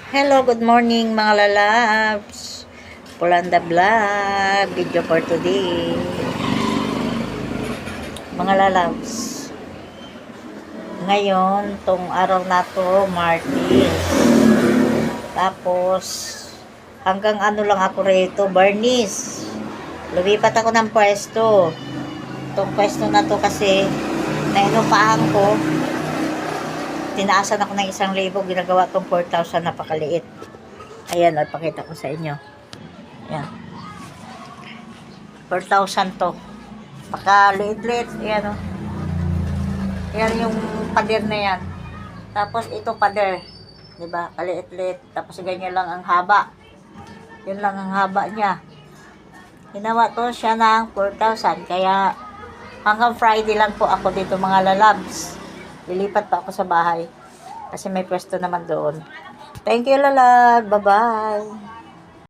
Hello, good morning mga lalabs. Pulanda Vlog, video for today. Mga lalabs, ngayon, tong araw na to, Martis. Tapos, hanggang ano lang ako rito, Barnis. Lumipat ako ng pwesto. Tong pwesto na to kasi, nainupahan ko, tinaasan ako ng 1,000, ginagawa tong 4,000, napakaliit. Ayan, ipakita ko sa inyo. Ayan. 4,000 to. Pakaliit-liit. Ayan o. Ayan yung pader na yan. Tapos ito pader. Diba? Kaliit-liit. Tapos ganyan lang ang haba. Yan lang ang haba niya. Ginawa to siya ng 4,000. Kaya hanggang Friday lang po ako dito mga lalabs. Lilipat pa ako sa bahay. Kasi may pwesto naman doon. Thank you lalab. Bye-bye.